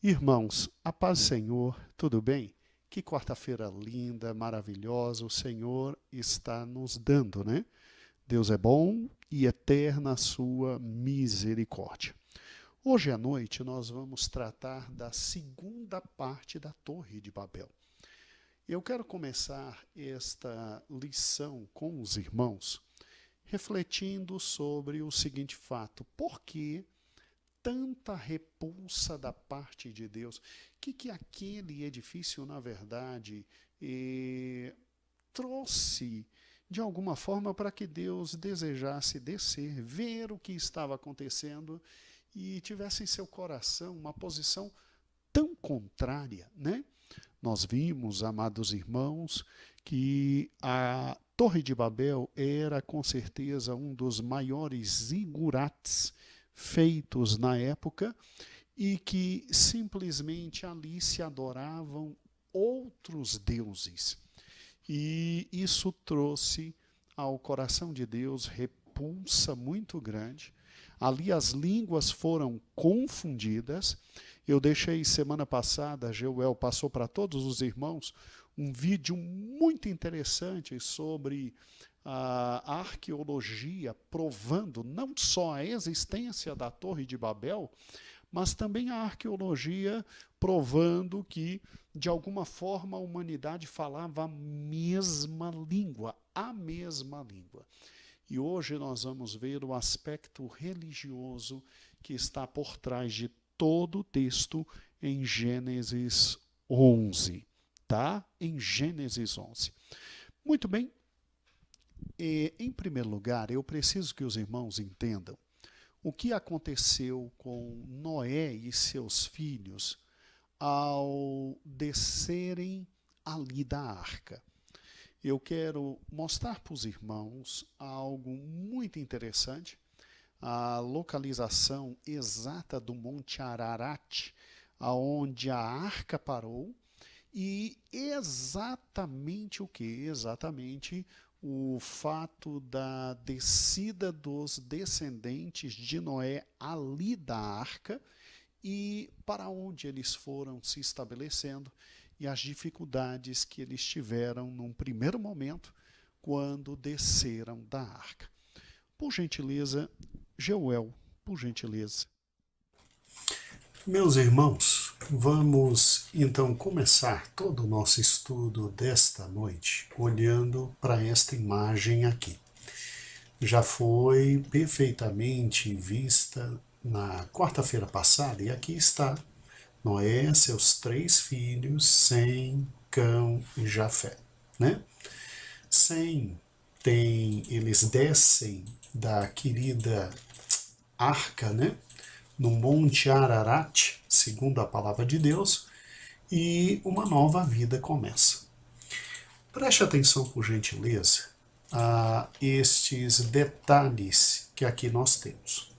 Irmãos, a paz do Senhor, tudo bem? Que quarta-feira linda, maravilhosa o Senhor está nos dando, né? Deus é bom e eterna a sua misericórdia. Hoje à noite nós vamos tratar da segunda parte da Torre de Babel. Eu quero começar esta lição com os irmãos refletindo sobre o seguinte fato: por que tanta repulsa da parte de Deus? Que aquele edifício, na verdade, trouxe de alguma forma para que Deus desejasse descer, ver o que estava acontecendo e tivesse em seu coração uma posição tão contrária, né? Nós vimos, amados irmãos, que a Torre de Babel era com certeza um dos maiores zigurates feitos na época e que simplesmente ali se adoravam outros deuses. E isso trouxe ao coração de Deus repulsa muito grande. Ali as línguas foram confundidas. Eu deixei semana passada, Joel passou para todos os irmãos um vídeo muito interessante sobre a arqueologia provando não só a existência da Torre de Babel, mas também a arqueologia provando que, de alguma forma, a humanidade falava a mesma língua. E hoje nós vamos ver o aspecto religioso que está por trás de todo o texto em Gênesis 11, tá? Em Gênesis 11. Muito bem. Em primeiro lugar, eu preciso que os irmãos entendam o que aconteceu com Noé e seus filhos ao descerem ali da arca. Eu quero mostrar para os irmãos algo muito interessante, a localização exata do Monte Ararat, aonde a arca parou, e exatamente o que? Exatamente o fato da descida dos descendentes de Noé ali da arca e para onde eles foram se estabelecendo e as dificuldades que eles tiveram num primeiro momento quando desceram da arca. Por gentileza, Joel, por gentileza. Meus irmãos, vamos então começar todo o nosso estudo desta noite olhando para esta imagem aqui. Já foi perfeitamente vista na quarta-feira passada e aqui está Noé, seus 3 filhos, Sem, Cão e Jafé, né? Sem eles descem da querida arca, né? No Monte Ararat, segundo a palavra de Deus, e uma nova vida começa. Preste atenção, por gentileza, a estes detalhes que aqui nós temos.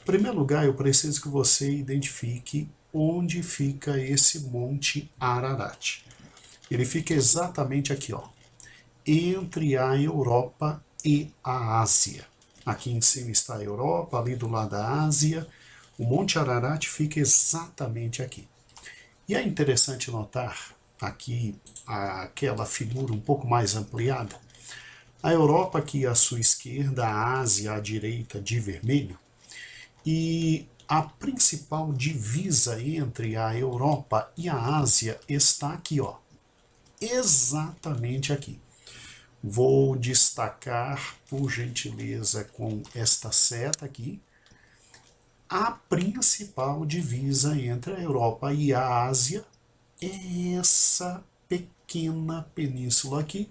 Em primeiro lugar, eu preciso que você identifique onde fica esse Monte Ararat. Ele fica exatamente aqui, ó, entre a Europa e a Ásia. Aqui em cima está a Europa, ali do lado da Ásia. O Monte Ararat fica exatamente aqui. E é interessante notar aqui aquela figura um pouco mais ampliada. A Europa aqui à sua esquerda, a Ásia à direita de vermelho. E a principal divisa entre a Europa e a Ásia está aqui, ó. Exatamente aqui. Vou destacar, por gentileza, com esta seta aqui, a principal divisa entre a Europa e a Ásia é essa pequena península aqui,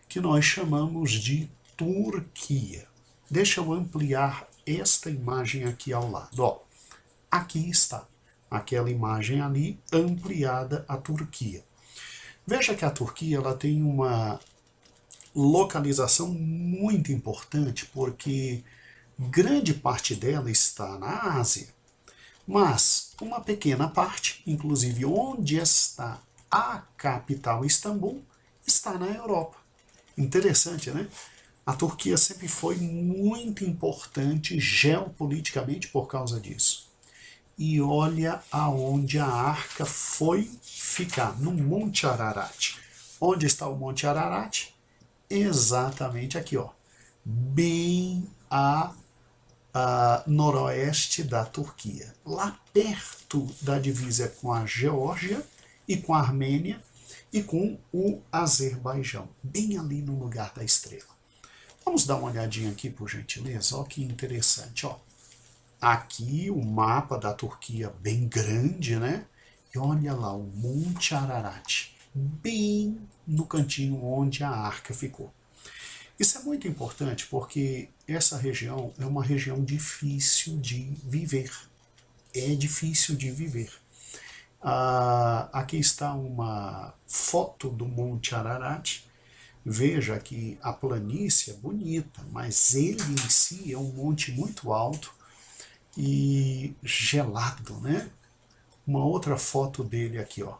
que nós chamamos de Turquia. Deixa eu ampliar esta imagem aqui ao lado. Ó, aqui está aquela imagem ali ampliada a Turquia. Veja que a Turquia ela tem uma localização muito importante, porque grande parte dela está na Ásia, mas uma pequena parte, inclusive onde está a capital Istambul, está na Europa. Interessante, né? A Turquia sempre foi muito importante geopoliticamente por causa disso. e olha aonde a arca foi ficar, no Monte Ararat. Onde está o Monte Ararat? Exatamente aqui, ó, bem a noroeste da Turquia, lá perto da divisa com a Geórgia e com a Armênia e com o Azerbaijão, bem ali no lugar da estrela. Vamos dar uma olhadinha aqui, por gentileza. Olha que interessante, ó. Aqui o mapa da Turquia bem grande, né? E olha lá o Monte Ararat, bem no cantinho onde a arca ficou. Isso é muito importante porque essa região é uma região difícil de viver. É difícil de viver. Aqui está uma foto do Monte Ararat. Veja que a planície é bonita, mas ele em si é um monte muito alto e gelado, né? Uma outra foto dele aqui, ó.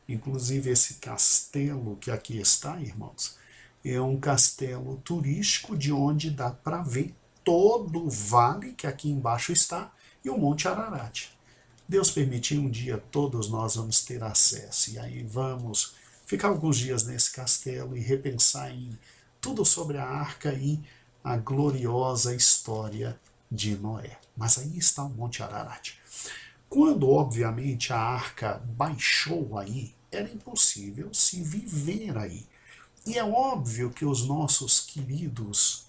Inclusive esse castelo que aqui está, irmãos, é um castelo turístico de onde dá para ver todo o vale que aqui embaixo está e o Monte Ararat. Deus permitir, um dia todos nós vamos ter acesso e aí vamos ficar alguns dias nesse castelo e repensar em tudo sobre a arca e a gloriosa história de Noé. Mas aí está o Monte Ararat. Quando, obviamente, a arca baixou aí, era impossível se viver aí. E é óbvio que os nossos queridos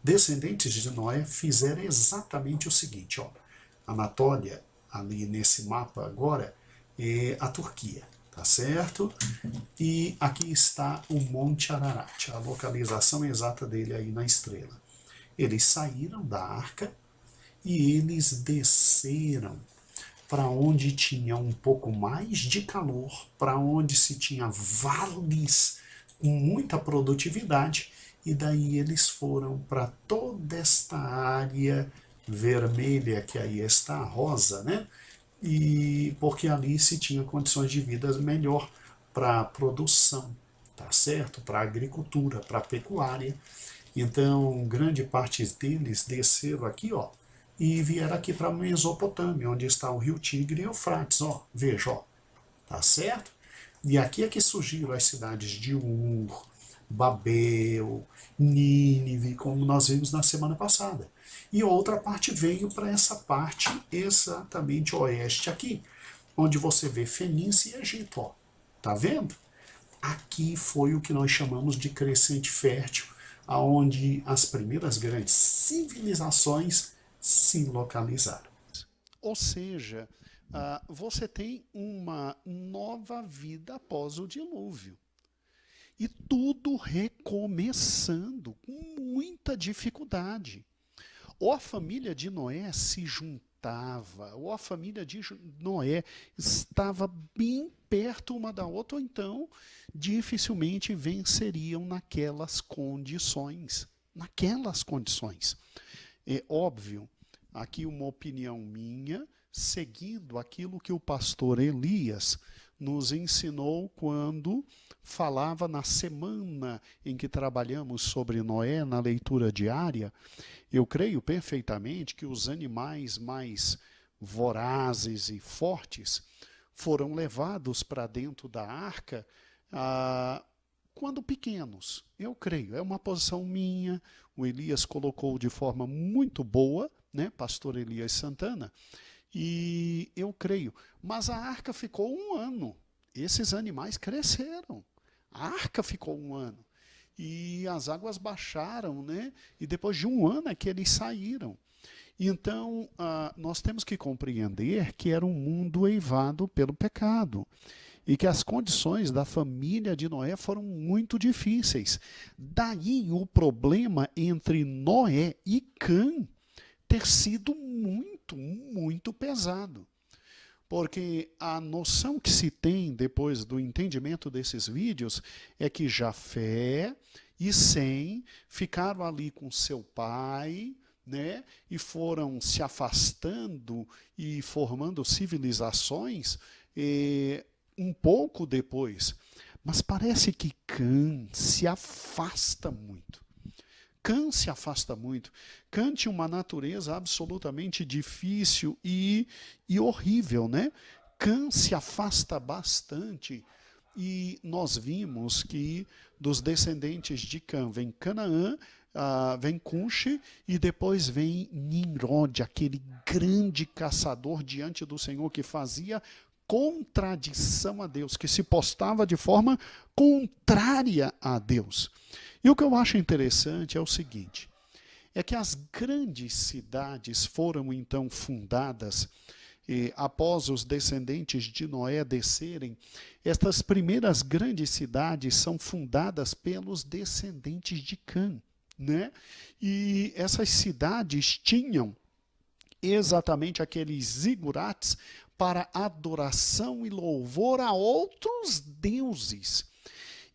descendentes de Noé fizeram exatamente o seguinte, ó. Anatólia, ali nesse mapa agora, é a Turquia, tá certo? E aqui está o Monte Ararat, a localização exata dele aí na estrela. Eles saíram da arca e eles desceram para onde tinha um pouco mais de calor, para onde se tinha vales com muita produtividade, e daí eles foram para toda esta área vermelha que aí está, rosa, né? E porque ali se tinha condições de vida melhor para a produção, tá certo? Para a agricultura, para a pecuária. Então, grande parte deles desceram aqui, ó, e vieram aqui para a Mesopotâmia, onde está o rio Tigre e Eufrates, ó, veja, ó, tá certo? E aqui é que surgiram as cidades de Ur, Babel, Nínive, como nós vimos na semana passada. E outra parte veio para essa parte exatamente oeste aqui, onde você vê Fenícia e Egito, ó, tá vendo? Aqui foi o que nós chamamos de crescente fértil, aonde as primeiras grandes civilizações se localizaram. Ou seja, você tem uma nova vida após o dilúvio. E tudo recomeçando com muita dificuldade. Ou a família de Noé se juntava, ou a família de Noé estava bem perto uma da outra, ou então dificilmente venceriam naquelas condições. Naquelas condições. É óbvio, aqui uma opinião minha, seguindo aquilo que o pastor Elias nos ensinou quando falava na semana em que trabalhamos sobre Noé, na leitura diária. Eu creio perfeitamente que os animais mais vorazes e fortes foram levados para dentro da arca quando pequenos. Eu creio, é uma posição minha, o Elias colocou de forma muito boa, né, pastor Elias Santana, e eu creio. Mas a arca ficou 1 ano. Esses animais cresceram. A arca ficou 1 ano. E as águas baixaram, né? E depois de 1 ano é que eles saíram. Então, nós temos que compreender que era um mundo eivado pelo pecado. E que as condições da família de Noé foram muito difíceis. Daí o problema entre Noé e Cã ter sido muito, muito pesado. Porque a noção que se tem depois do entendimento desses vídeos é que Jafé e Sem ficaram ali com seu pai, né, e foram se afastando e formando civilizações um pouco depois. Mas parece que Cã se afasta muito. Cã se afasta muito. Cã tinha uma natureza absolutamente difícil e horrível, né? Cã se afasta bastante. E nós vimos que dos descendentes de Cã vem Canaã, vem Cuxi e depois vem Nimrod, aquele grande caçador diante do Senhor que fazia contradição a Deus, que se postava de forma contrária a Deus. E o que eu acho interessante é o seguinte, é que as grandes cidades foram então fundadas após os descendentes de Noé descerem. Estas primeiras grandes cidades são fundadas pelos descendentes de Cã, né? E essas cidades tinham exatamente aqueles zigurates para adoração e louvor a outros deuses.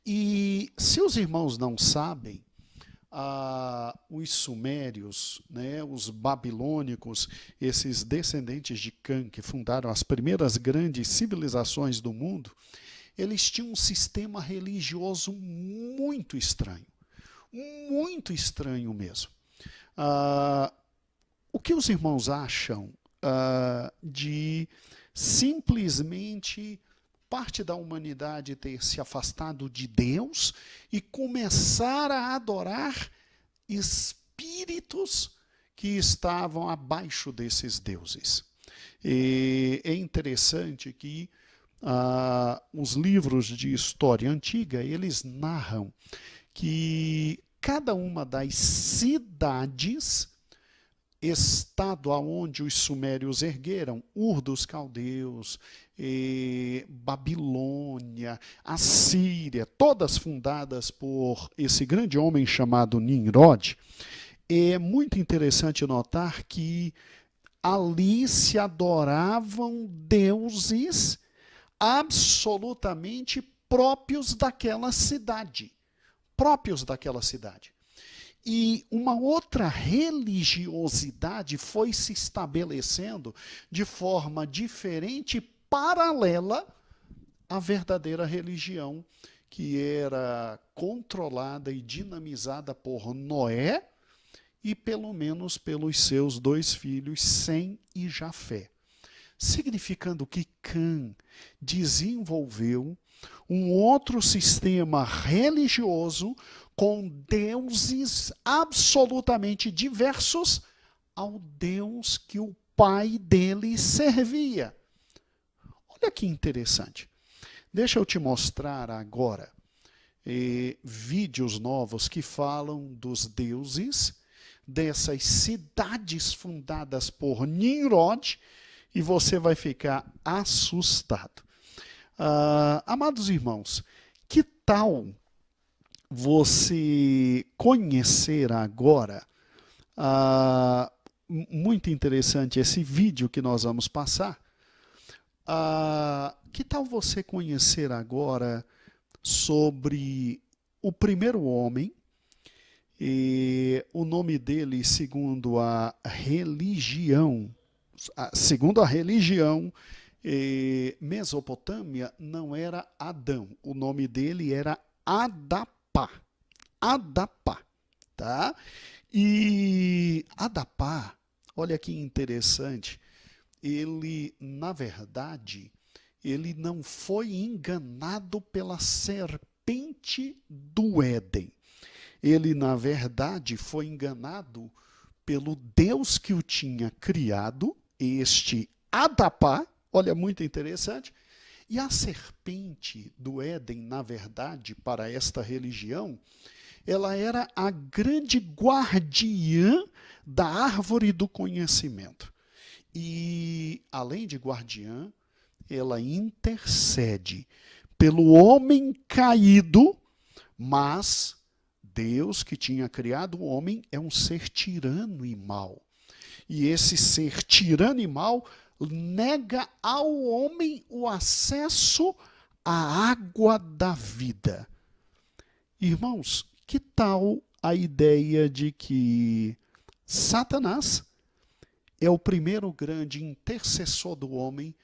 E se os irmãos não sabem, os sumérios, né, os babilônicos, esses descendentes de Cã, que fundaram as primeiras grandes civilizações do mundo, eles tinham um sistema religioso muito estranho mesmo. O que os irmãos acham de simplesmente parte da humanidade ter se afastado de Deus e começar a adorar espíritos que estavam abaixo desses deuses? E é interessante que os livros de história antiga, eles narram que cada uma das cidades, estado aonde os sumérios ergueram, Ur dos caldeus, Babilônia, Assíria, todas fundadas por esse grande homem chamado Nimrod, é muito interessante notar que ali se adoravam deuses absolutamente próprios daquela cidade. E uma outra religiosidade foi se estabelecendo de forma diferente, paralela à verdadeira religião, que era controlada e dinamizada por Noé e pelo menos pelos seus 2 filhos, Sem e Jafé. Significando que Cã desenvolveu um outro sistema religioso com deuses absolutamente diversos ao Deus que o pai dele servia. Olha que interessante. Deixa eu te mostrar agora vídeos novos que falam dos deuses dessas cidades fundadas por Nimrod e você vai ficar assustado. Amados irmãos, que tal você conhecer agora, muito interessante esse vídeo que nós vamos passar, que tal você conhecer agora sobre o primeiro homem, e o nome dele, segundo a religião Mesopotâmia, não era Adão, o nome dele era Adapá, tá? E Adapá, olha que interessante, ele, na verdade, ele não foi enganado pela serpente do Éden. Ele, na verdade, foi enganado pelo Deus que o tinha criado, este Adapá, olha, muito interessante. E a serpente do Éden, na verdade, para esta religião, ela era a grande guardiã da árvore do conhecimento. E, além de guardiã, ela intercede pelo homem caído, mas Deus que tinha criado o homem é um ser tirano e mau. E esse ser tirano e mau nega ao homem o acesso à água da vida. Irmãos, que tal a ideia de que Satanás é o primeiro grande intercessor do homem,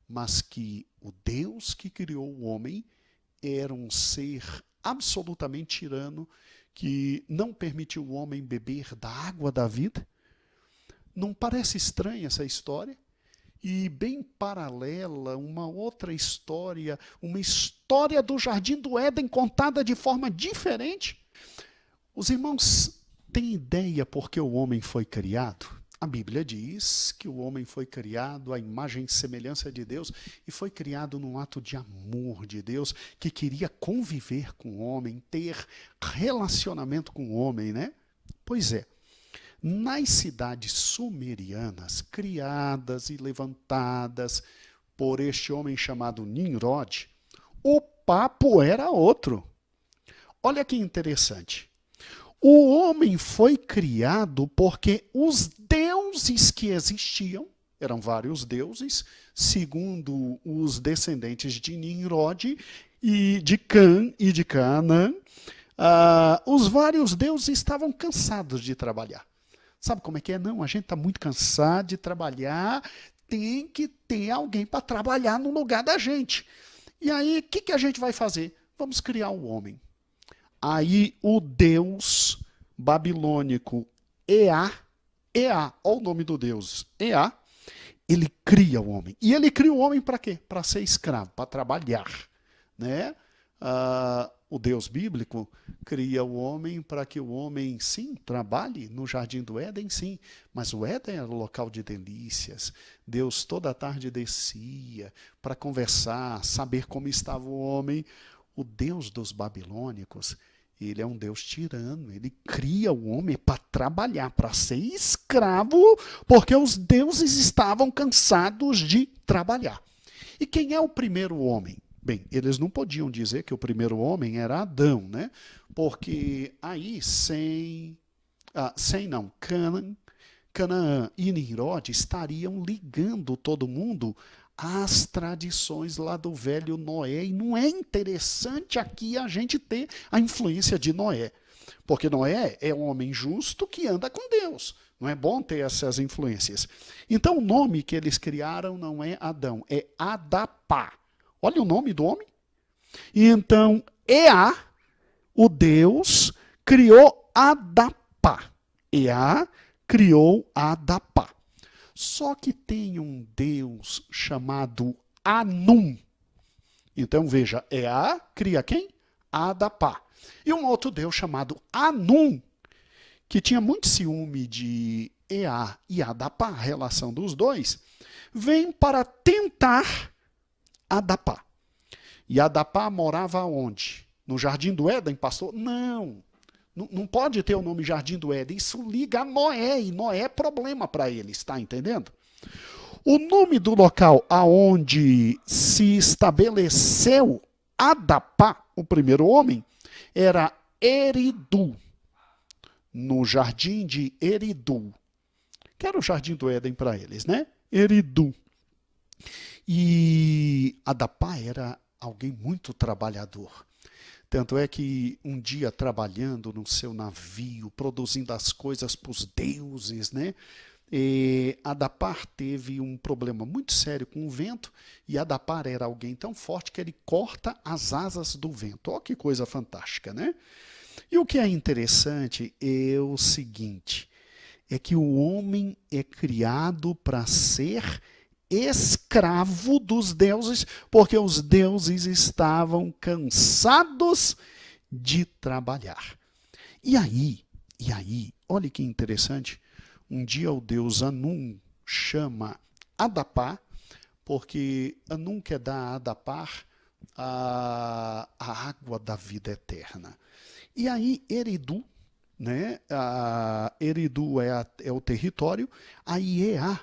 mas que o Deus que criou o homem era um ser absolutamente tirano, que não permitiu o homem beber da água da vida? Não parece estranha essa história? E bem paralela, uma outra história, uma história do Jardim do Éden contada de forma diferente. Os irmãos têm ideia por que o homem foi criado? A Bíblia diz que o homem foi criado à imagem e semelhança de Deus e foi criado num ato de amor de Deus, que queria conviver com o homem, ter relacionamento com o homem, né? Pois é. Nas cidades sumerianas, criadas e levantadas por este homem chamado Nimrod, o papo era outro. Olha que interessante. O homem foi criado porque os deuses que existiam, eram vários deuses, segundo os descendentes de Nimrod e de Cã e de Canaã, os vários deuses estavam cansados de trabalhar. Sabe como é que é? Não, a gente está muito cansado de trabalhar, tem que ter alguém para trabalhar no lugar da gente. E aí, o que a gente vai fazer? Vamos criar o homem. Aí o deus babilônico Ea, olha o nome do deus, Ea, ele cria o homem. E ele cria o homem para quê? Para ser escravo, para trabalhar, né? O Deus bíblico cria o homem para que o homem, sim, trabalhe no Jardim do Éden, sim. Mas o Éden era o local de delícias. Deus toda a tarde descia para conversar, saber como estava o homem. O Deus dos babilônicos, ele é um Deus tirano. Ele cria o homem para trabalhar, para ser escravo, porque os deuses estavam cansados de trabalhar. E quem é o primeiro homem? Bem, eles não podiam dizer que o primeiro homem era Adão, né? Porque aí Canaã e Nimrod estariam ligando todo mundo às tradições lá do velho Noé. E não é interessante aqui a gente ter a influência de Noé. Porque Noé é um homem justo que anda com Deus. Não é bom ter essas influências. Então o nome que eles criaram não é Adão, é Adapá. Olha o nome do homem. E então, Ea, o Deus, criou Adapá. Ea criou Adapá. Só que tem um Deus chamado Anum. Então, veja, Ea cria quem? Adapá. E um outro Deus chamado Anum, que tinha muito ciúme de Ea e Adapá, a relação dos dois, vem para tentar Adapá. E Adapá morava onde? No Jardim do Éden, pastor? Não pode ter o nome Jardim do Éden. Isso liga a Noé, e Noé é problema para eles, está entendendo? O nome do local aonde se estabeleceu Adapá, o primeiro homem, era Eridu, no Jardim de Eridu, que era o Jardim do Éden para eles, né? Eridu. E Adapá era alguém muito trabalhador. Tanto é que um dia trabalhando no seu navio, produzindo as coisas para os deuses, né? Adapar teve um problema muito sério com o vento, e Adapar era alguém tão forte que ele corta as asas do vento. Olha que coisa fantástica, né? E o que é interessante é o seguinte, é que o homem é criado para ser escravo dos deuses, porque os deuses estavam cansados de trabalhar. E aí, olha que interessante, um dia o deus Anum chama Adapá, porque Anum quer dar a Adapar a água da vida eterna. E aí Eridu, né? Eridu é o território, aí Ea,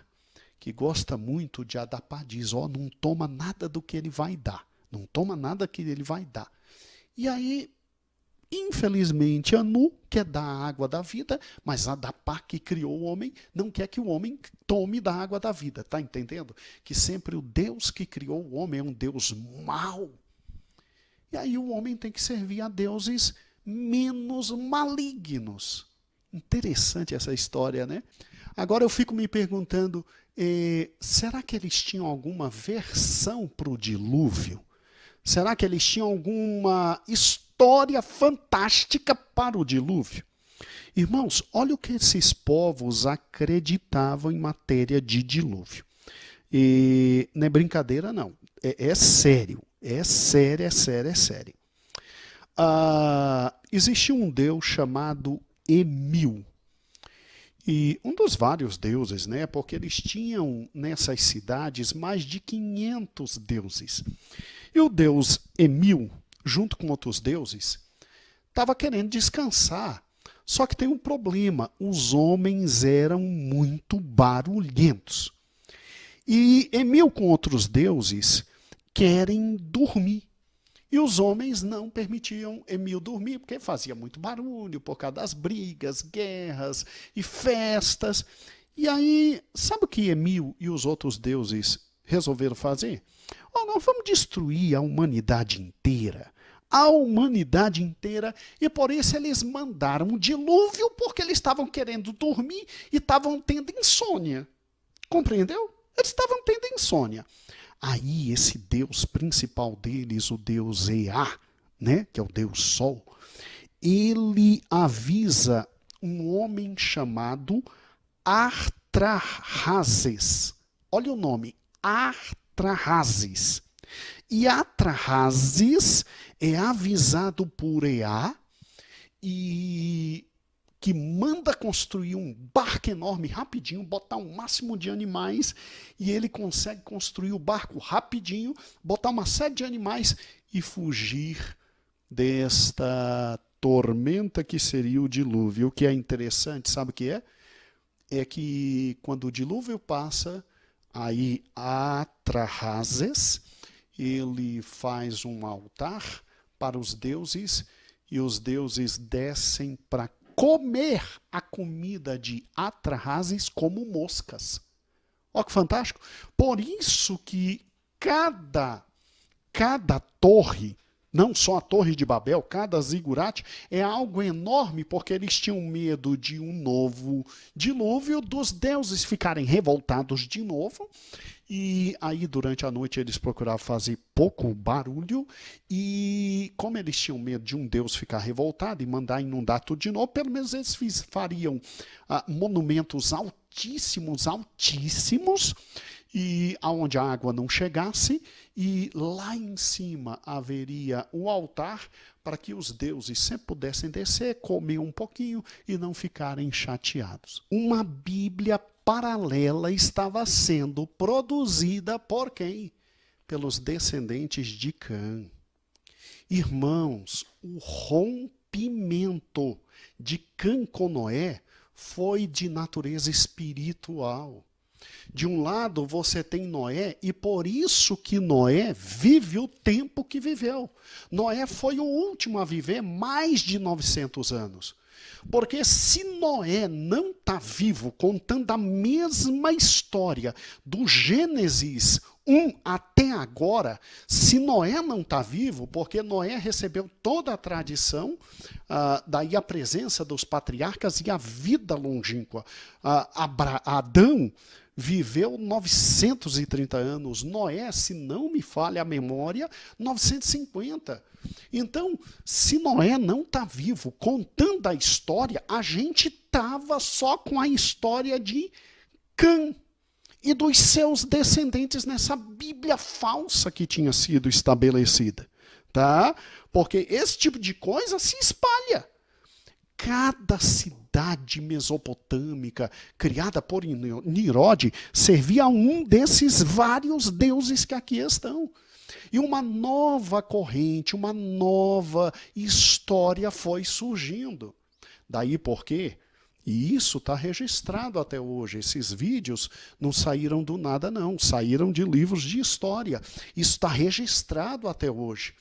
que gosta muito de Adapá, diz, não toma nada do que ele vai dar. Não toma nada que ele vai dar. E aí, infelizmente, Anu quer dar a água da vida, mas Adapá, que criou o homem, não quer que o homem tome da água da vida. Está entendendo? Que sempre o Deus que criou o homem é um Deus mau. E aí o homem tem que servir a deuses menos malignos. Interessante essa história, né? Agora eu fico me perguntando, será que eles tinham alguma versão para o dilúvio? Será que eles tinham alguma história história fantástica para o dilúvio. Irmãos, olha o que esses povos acreditavam em matéria de dilúvio. E não é brincadeira, não. É sério. É sério, é sério, é sério. Existia um deus chamado Emil. E um dos vários deuses, né? Porque eles tinham nessas cidades mais de 500 deuses. E o deus Emil, junto com outros deuses, estava querendo descansar. Só que tem um problema, os homens eram muito barulhentos. E Emil com outros deuses querem dormir. E os homens não permitiam Emil dormir, porque fazia muito barulho por causa das brigas, guerras e festas. E aí, sabe o que Emil e os outros deuses resolveram fazer? Nós vamos destruir a humanidade inteira. A humanidade inteira, e por isso eles mandaram um dilúvio, porque eles estavam querendo dormir e estavam tendo insônia. Compreendeu? Eles estavam tendo insônia. Aí esse deus principal deles, o deus Ea, né, que é o deus Sol, ele avisa um homem chamado Atrahasis. Olha o nome, Atrahasis. E Atrahasis é avisado por Ea e que manda construir um barco enorme rapidinho, botar um máximo de animais, e ele consegue construir o barco rapidinho, botar uma série de animais e fugir desta tormenta que seria o dilúvio. O que é interessante, sabe o que é? É que quando o dilúvio passa, aí Atrahasis, ele faz um altar para os deuses, e os deuses descem para comer a comida de Atrahasis como moscas. Olha que fantástico. Por isso que cada torre, não só a Torre de Babel, cada zigurate, é algo enorme, porque eles tinham medo de um novo dilúvio, dos deuses ficarem revoltados de novo. E aí, durante a noite, eles procuravam fazer pouco barulho. E como eles tinham medo de um deus ficar revoltado e mandar inundar tudo de novo, pelo menos eles fariam monumentos altíssimos, altíssimos, e aonde a água não chegasse, e lá em cima haveria o altar para que os deuses sempre pudessem descer, comer um pouquinho e não ficarem chateados. Uma Bíblia paralela estava sendo produzida por quem? Pelos descendentes de Cã. Irmãos, o rompimento de Cã com Noé foi de natureza espiritual. De um lado você tem Noé, e por isso que Noé vive o tempo que viveu. Noé foi o último a viver mais de 900 anos. Porque se Noé não está vivo contando a mesma história do Gênesis 1 até agora, se Noé não está vivo, porque Noé recebeu toda a tradição, daí a presença dos patriarcas e a vida longínqua. Adão viveu 930 anos, Noé, se não me falha a memória, 950. Então, se Noé não está vivo contando a história, a gente estava só com a história de Cã e dos seus descendentes nessa Bíblia falsa que tinha sido estabelecida. Tá? Porque esse tipo de coisa se espalha. Cada cidade mesopotâmica criada por Nimrod servia a um desses vários deuses que aqui estão. E uma nova corrente, uma nova história foi surgindo. Daí porque, e isso está registrado até hoje, esses vídeos não saíram do nada não, saíram de livros de história. Isso está registrado até hoje.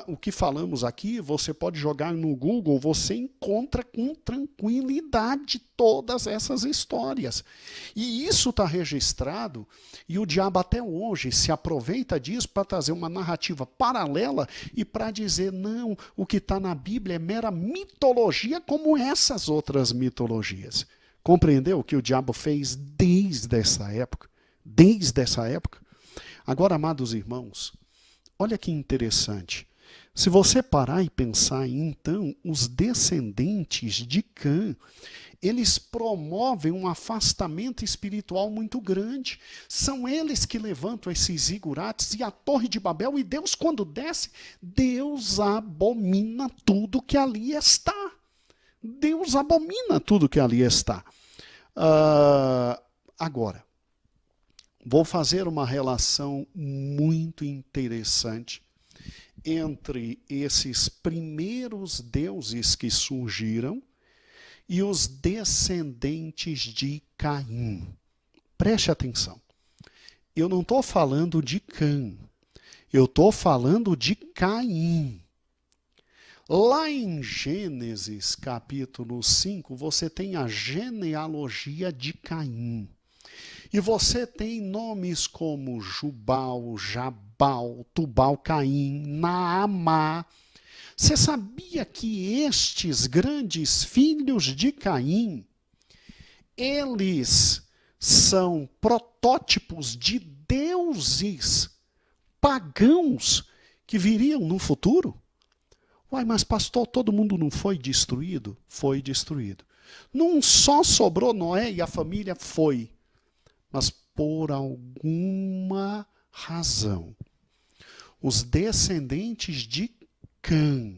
O que falamos aqui, você pode jogar no Google, você encontra com tranquilidade todas essas histórias. E isso está registrado, e o diabo até hoje se aproveita disso para trazer uma narrativa paralela e para dizer, não, o que está na Bíblia é mera mitologia como essas outras mitologias. Compreendeu o que o diabo fez desde essa época? Desde essa época? Agora, amados irmãos, olha que interessante. Se você parar e pensar, então, os descendentes de Cã, eles promovem um afastamento espiritual muito grande. São eles que levantam esses zigurates e a Torre de Babel, e Deus, quando desce, Deus abomina tudo que ali está. Deus abomina tudo que ali está. Agora, vou fazer uma relação muito interessante entre esses primeiros deuses que surgiram e os descendentes de Caim. Preste atenção. Eu não estou falando de Cã. Eu estou falando de Caim. Lá em Gênesis, capítulo 5, você tem a genealogia de Caim. E você tem nomes como Jubal, Jabal, Tubal, Caim, Naamá. Você sabia que estes grandes filhos de Caim, eles são protótipos de deuses pagãos que viriam no futuro? Uai, mas pastor, todo mundo não foi destruído? Foi destruído. Não só sobrou Noé e a família? Foi. Mas por alguma razão, os descendentes de Cã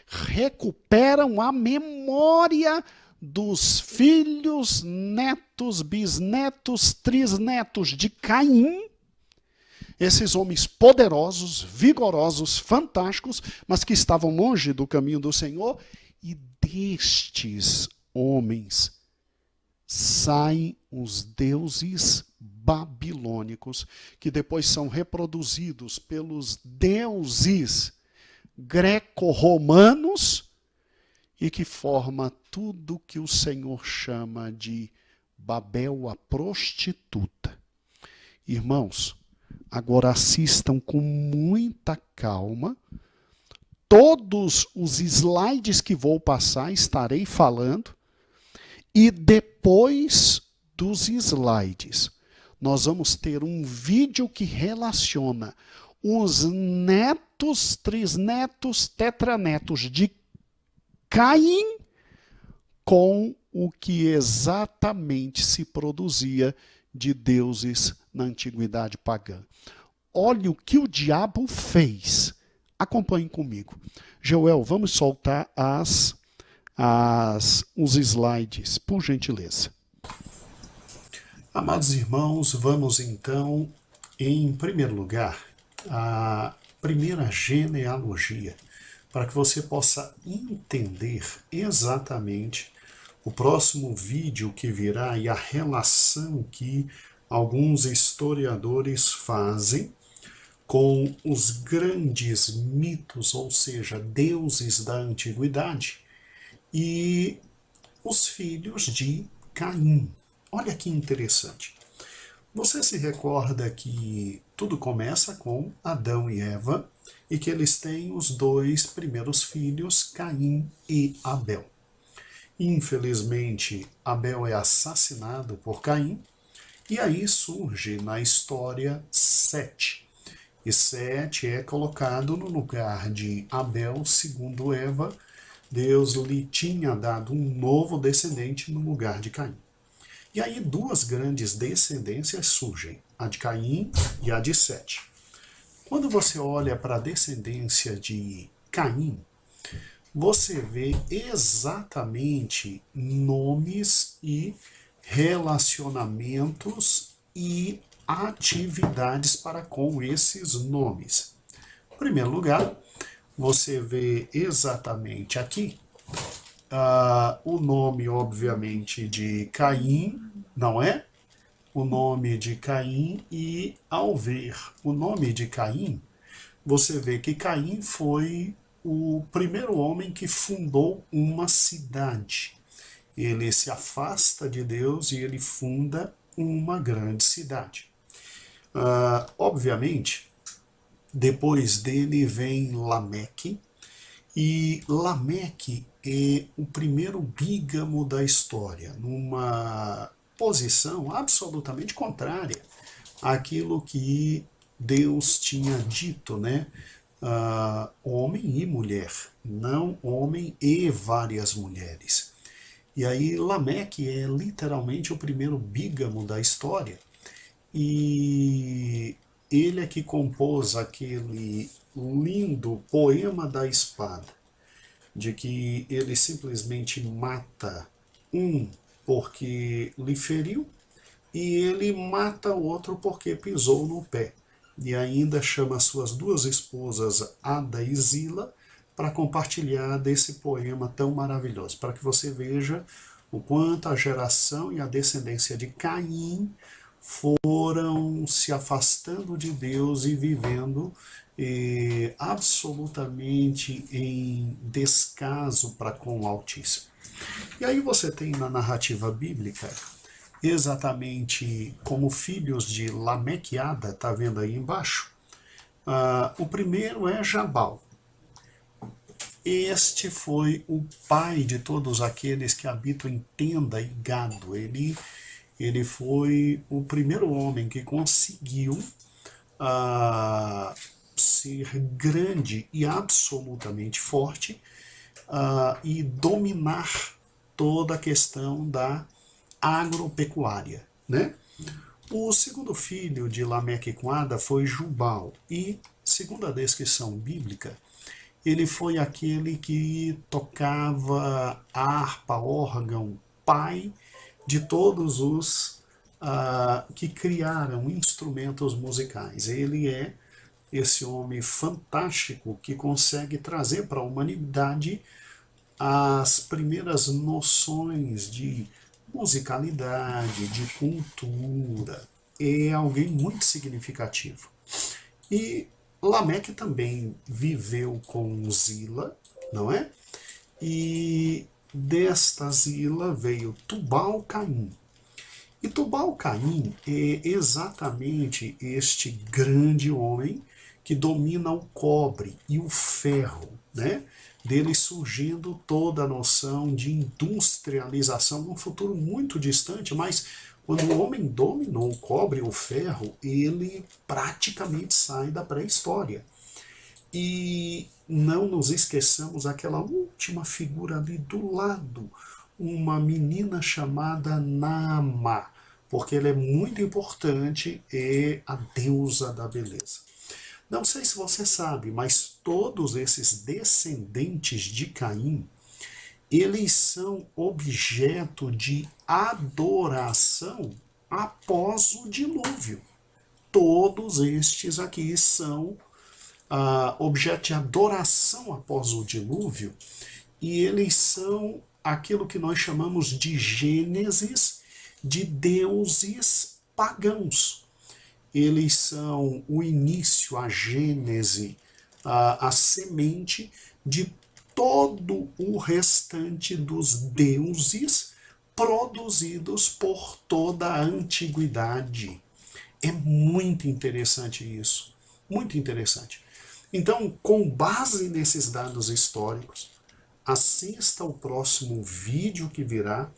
recuperam a memória dos filhos, netos, bisnetos, trisnetos de Caim. Esses homens poderosos, vigorosos, fantásticos, mas que estavam longe do caminho do Senhor. E destes homens saem os deuses babilônicos, que depois são reproduzidos pelos deuses greco-romanos e que forma tudo que o Senhor chama de Babel a prostituta. Irmãos, agora assistam com muita calma. Todos os slides que vou passar estarei falando. E depois dos slides, nós vamos ter um vídeo que relaciona os netos, trisnetos, tetranetos de Caim com o que exatamente se produzia de deuses na antiguidade pagã. Olha o que o diabo fez. Acompanhem comigo. Joel, vamos soltar os slides, por gentileza. Amados irmãos, vamos então, em primeiro lugar, a primeira genealogia, para que você possa entender exatamente o próximo vídeo que virá e a relação que alguns historiadores fazem com os grandes mitos, ou seja, deuses da antiguidade, e os filhos de Caim. Olha que interessante. Você se recorda que tudo começa com Adão e Eva e que eles têm os dois primeiros filhos, Caim e Abel. Infelizmente, Abel é assassinado por Caim e aí surge na história Sete. E Sete é colocado no lugar de Abel, segundo Eva. Deus lhe tinha dado um novo descendente no lugar de Caim. E aí duas grandes descendências surgem, a de Caim e a de Sete. Quando você olha para a descendência de Caim, você vê exatamente nomes e relacionamentos e atividades para com esses nomes. Em primeiro lugar, você vê exatamente aqui o nome, obviamente, de Caim, não é? O nome de Caim, e ao ver o nome de Caim, você vê que Caim foi o primeiro homem que fundou uma cidade. Ele se afasta de Deus e ele funda uma grande cidade. Obviamente, depois dele vem Lameque, e Lameque é o primeiro bígamo da história, numa posição absolutamente contrária àquilo que Deus tinha dito, né? homem e mulher, não homem e várias mulheres. E aí Lameque é literalmente o primeiro bígamo da história. E ele é que compôs aquele lindo poema da espada, de que ele simplesmente mata um porque lhe feriu e ele mata o outro porque pisou no pé. E ainda chama suas duas esposas, Ada e Zila, para compartilhar desse poema tão maravilhoso, para que você veja o quanto a geração e a descendência de Caim foram se afastando de Deus e vivendo absolutamente em descaso para com o Altíssimo. E aí você tem na narrativa bíblica, exatamente como filhos de Lameque e Ada, está vendo aí embaixo? O primeiro é Jabal. Este foi o pai de todos aqueles que habitam em tenda e gado. Ele foi o primeiro homem que conseguiu ser grande e absolutamente forte e dominar toda a questão da agropecuária, né? O segundo filho de Lameque com Ada foi Jubal, e, segundo a descrição bíblica, ele foi aquele que tocava harpa, órgão, pai de todos os que criaram instrumentos musicais. Ele é esse homem fantástico que consegue trazer para a humanidade as primeiras noções de musicalidade, de cultura. É alguém muito significativo. E Lameque também viveu com Zila, não é? E desta Zila veio Tubal-Caim. E Tubal-Caim é exatamente este grande homem que domina o cobre e o ferro, né? Dele surgindo toda a noção de industrialização num futuro muito distante, mas quando o homem dominou o cobre e o ferro, ele praticamente sai da pré-história. E não nos esqueçamos aquela última figura ali do lado, uma menina chamada Naamá, porque ela é muito importante, é a deusa da beleza. Não sei se você sabe, mas todos esses descendentes de Caim, eles são objeto de adoração após o dilúvio. Todos estes aqui são objeto de adoração após o dilúvio, e eles são aquilo que nós chamamos de gênesis de deuses pagãos. Eles são o início, a gênese, a semente de todo o restante dos deuses produzidos por toda a antiguidade. É muito interessante isso, muito interessante. Então, com base nesses dados históricos, assista ao próximo vídeo que virá.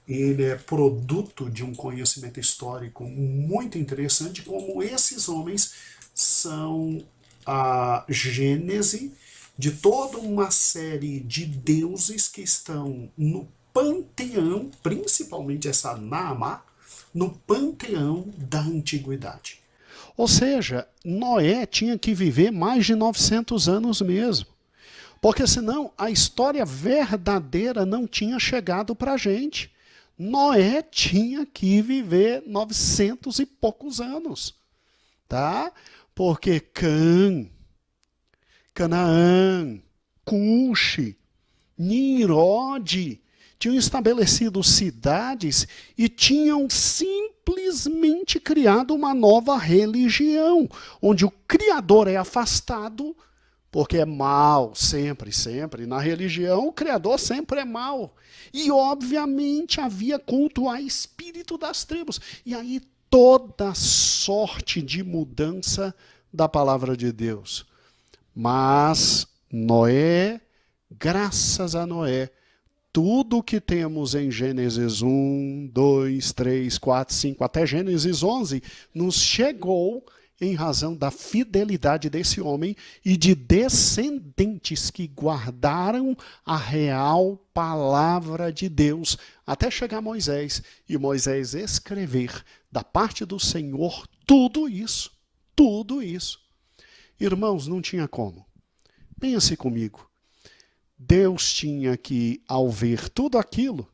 Ele é produto de um conhecimento histórico muito interessante, como esses homens são a gênese de toda uma série de deuses que estão no panteão, principalmente essa Naamá, no panteão da antiguidade. Ou seja, Noé tinha que viver mais de 900 anos mesmo. Porque senão a história verdadeira não tinha chegado para a gente. Noé tinha que viver 900 e poucos anos, tá? Porque Canaã, Cuxi, Nimrod tinham estabelecido cidades e tinham simplesmente criado uma nova religião, onde o Criador é afastado, porque é mal, sempre, sempre. Na religião, o Criador sempre é mal. E, obviamente, havia culto a espírito das tribos. E aí, toda sorte de mudança da palavra de Deus. Mas Noé, graças a Noé, tudo que temos em Gênesis 1, 2, 3, 4, 5, até Gênesis 11, nos chegou em razão da fidelidade desse homem e de descendentes que guardaram a real palavra de Deus, até chegar Moisés, e Moisés escrever da parte do Senhor tudo isso, tudo isso. Irmãos, não tinha como. Pense comigo. Deus tinha que, ao ver tudo aquilo,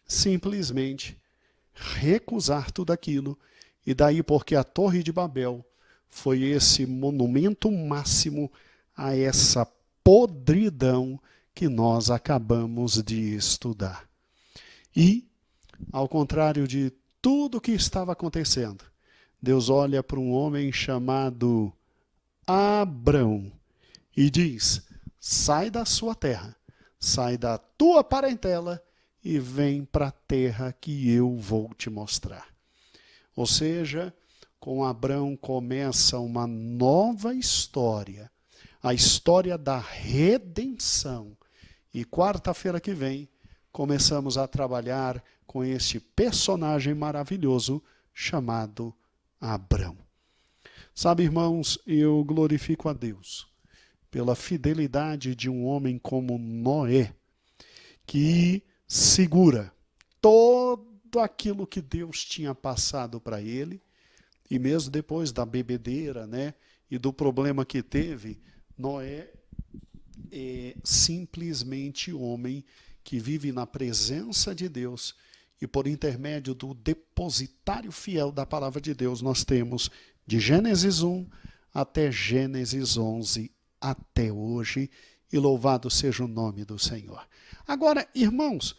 simplesmente recusar tudo aquilo. E daí porque a Torre de Babel foi esse monumento máximo a essa podridão que nós acabamos de estudar. E, ao contrário de tudo que estava acontecendo, Deus olha para um homem chamado Abrão e diz: sai da sua terra, sai da tua parentela e vem para a terra que eu vou te mostrar. Ou seja, com Abrão começa uma nova história, a história da redenção. E quarta-feira que vem, começamos a trabalhar com este personagem maravilhoso chamado Abrão. Sabe, irmãos, eu glorifico a Deus pela fidelidade de um homem como Noé, que segura todo aquilo que Deus tinha passado para ele, e mesmo depois da bebedeira, né, e do problema que teve, Noé é simplesmente homem que vive na presença de Deus, e por intermédio do depositário fiel da palavra de Deus, nós temos de Gênesis 1 até Gênesis 11, até hoje, e louvado seja o nome do Senhor. Agora, irmãos,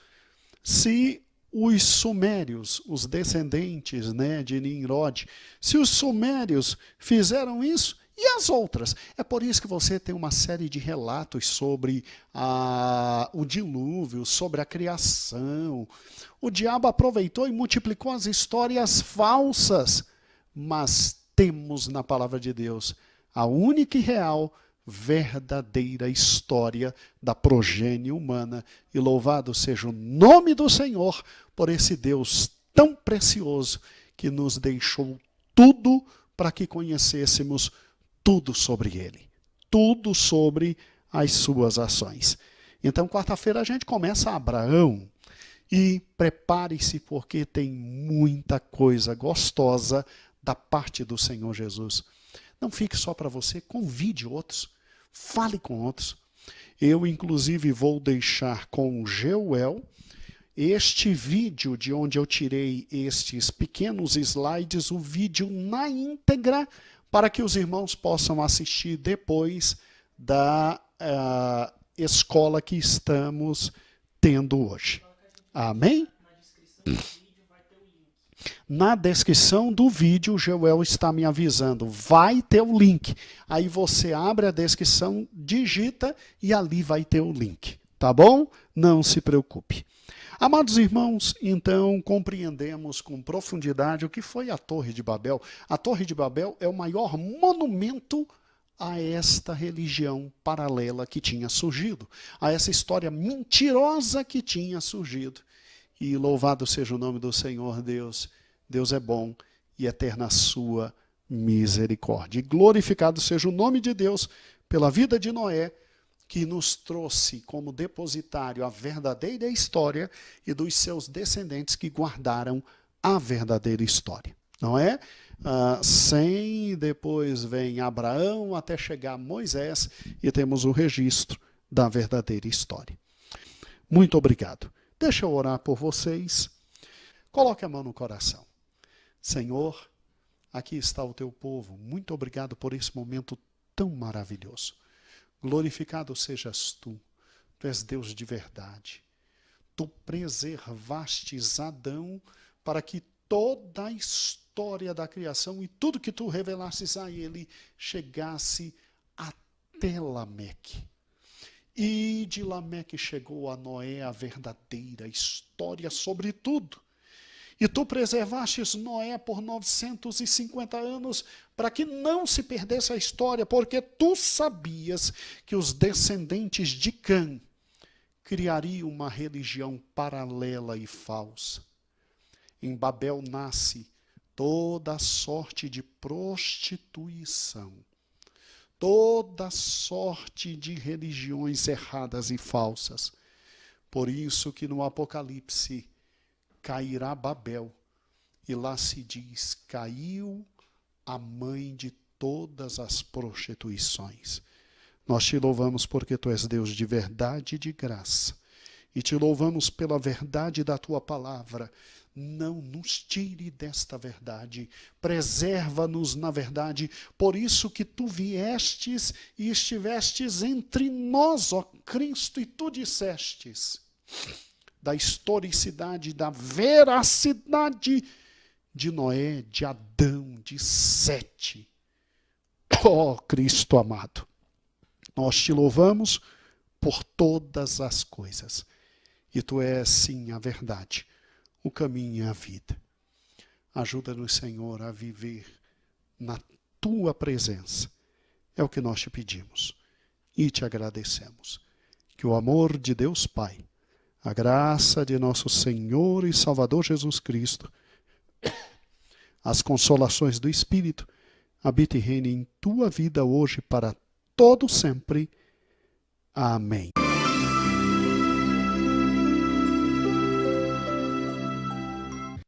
se os sumérios, os descendentes, né, de Nimrod, se os sumérios fizeram isso, e as outras? É por isso que você tem uma série de relatos sobre o dilúvio, sobre a criação. O diabo aproveitou e multiplicou as histórias falsas, mas temos na palavra de Deus a única e real, verdadeira história da progênie humana. E louvado seja o nome do Senhor por esse Deus tão precioso que nos deixou tudo para que conhecêssemos tudo sobre ele, tudo sobre as suas ações. Então, quarta-feira a gente começa Abraão, e prepare-se porque tem muita coisa gostosa da parte do Senhor Jesus. Não fique só para você, convide outros, fale com outros. Eu, inclusive, vou deixar com o Geuel este vídeo de onde eu tirei estes pequenos slides, o vídeo na íntegra, para que os irmãos possam assistir depois da escola que estamos tendo hoje. Amém? Na descrição do vídeo, o Geuel está me avisando, vai ter o link. Aí você abre a descrição, digita e ali vai ter o link. Tá bom? Não se preocupe. Amados irmãos, então compreendemos com profundidade o que foi a Torre de Babel. A Torre de Babel é o maior monumento a esta religião paralela que tinha surgido, a essa história mentirosa que tinha surgido. E louvado seja o nome do Senhor Deus. Deus é bom e eterna a sua misericórdia. E glorificado seja o nome de Deus pela vida de Noé, que nos trouxe como depositário a verdadeira história e dos seus descendentes que guardaram a verdadeira história. Não é? Sem, depois vem Abraão até chegar Moisés e temos o registro da verdadeira história. Muito obrigado. Deixa eu orar por vocês. Coloque a mão no coração. Senhor, aqui está o teu povo. Muito obrigado por esse momento tão maravilhoso. Glorificado sejas tu. Tu és Deus de verdade. Tu preservastes Adão para que toda a história da criação e tudo que tu revelastes a ele chegasse até Lameque. E de Lameque chegou a Noé a verdadeira história sobre tudo. E tu preservastes Noé por 950 anos para que não se perdesse a história, porque tu sabias que os descendentes de Cã criariam uma religião paralela e falsa. Em Babel nasce toda sorte de prostituição, toda sorte de religiões erradas e falsas. Por isso que no Apocalipse cairá Babel, e lá se diz, caiu a mãe de todas as prostituições. Nós te louvamos porque tu és Deus de verdade e de graça, e te louvamos pela verdade da tua palavra. Não nos tire desta verdade, preserva-nos na verdade, por isso que tu viestes e estivestes entre nós, ó Cristo, e tu dissestes da historicidade, da veracidade de Noé, de Adão, de Sete. Ó Cristo amado, nós te louvamos por todas as coisas, e tu és sim a verdade, o caminho e a vida. Ajuda-nos, Senhor, a viver na tua presença. É o que nós te pedimos e te agradecemos. Que o amor de Deus Pai, a graça de nosso Senhor e Salvador Jesus Cristo, as consolações do Espírito, habite e reine em tua vida hoje para todo sempre. Amém.